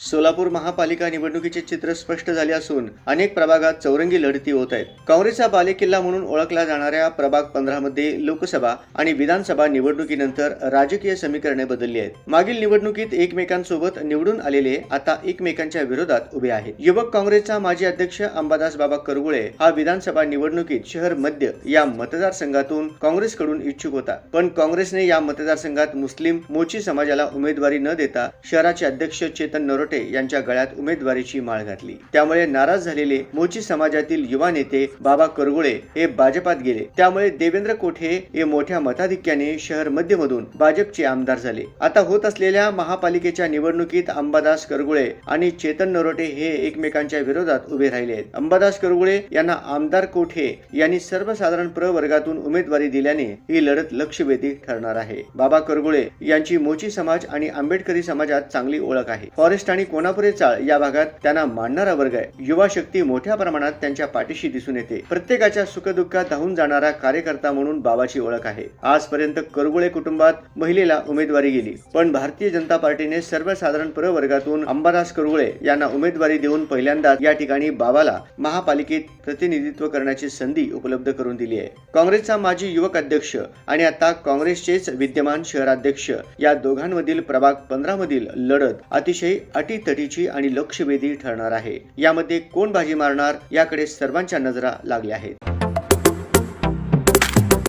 सोलापूर महापालिका निवडणुकीचे चित्र स्पष्ट झाले असून अनेक प्रभागात चौरंगी लढती होत आहेत। काँग्रेसचा बालेकिल्ला म्हणून ओळखला जाणाऱ्या प्रभाग 15 मध्ये लोकसभा आणि विधानसभा निवडणुकीनंतर राजकीय समीकरणे बदलली आहेत। मागील निवडणुकीत एकमेकांसोबत निवडून आलेले आता एकमेकांच्या विरोधात उभे आहेत। युवक काँग्रेसचा माजी अध्यक्ष अंबादास बाबा करगुळे हा विधानसभा निवडणुकीत शहर मध्य या मतदारसंघातून काँग्रेसकडून इच्छुक होता, पण काँग्रेसने या मतदारसंघात मुस्लिम मोची समाजाला उमेदवारी न देता शहराचे अध्यक्ष चेतन नरोटे यांच्या गळ्यात उमेदवारीची माळ घातली। त्यामुळे नाराज झालेले मोची समाजातील युवा नेते बाबा करगुळे हे भाजपात गेले। त्यामुळे देवेंद्र कोठे हे मोठ्या मताधिक्याने शहर मध्यमधून भाजपचे आमदार झाले। आता होत असलेल्या महापालिकेच्या निवडणुकीत अंबादास करगुळे आणि चेतन नरोटे हे एकमेकांच्या विरोधात उभे राहिले आहेत। अंबादास करगुळे यांना आमदार कोठे यांनी सर्वसाधारण प्रवर्गातून उमेदवारी दिल्याने ही लढत लक्षवेधी ठरणार आहे। बाबा करगुळे यांची मोची समाज आणि आंबेडकरी समाजात चांगली ओळख आहे। फॉरेस्ट आणि कोनापुरे चाळ या भागात त्यांना मानणारा वर्ग आहे। युवा शक्ती मोठ्या प्रमाणात त्यांच्या पाठीशी दिसून येते। प्रत्येकाच्या सुखदुःखात धावून जाणारा कार्यकर्ता म्हणून बाबाची ओळख आहे। आजपर्यंत करगुळे कुटुंबात महिलेला उमेदवारी गेली, पण भारतीय जनता पार्टीने सर्वसाधारण प्रवर्गातून अंबादास करगुळे यांना उमेदवारी देऊन पहिल्यांदाच या ठिकाणी बाबाला महापालिकेत प्रतिनिधित्व करण्याची संधी उपलब्ध करून दिली आहे। काँग्रेसचा माजी युवक अध्यक्ष आणि आता काँग्रेसचेच विद्यमान शहराध्यक्ष या दोघांमधील प्रभाग 15 मधील लढत अतिशय अटीतटीची आणि लक्षवेधी ठरणार आहे। यामध्ये कोण बाजी मारणार याकडे सर्वांच्या नजरा लागल्या आहेत।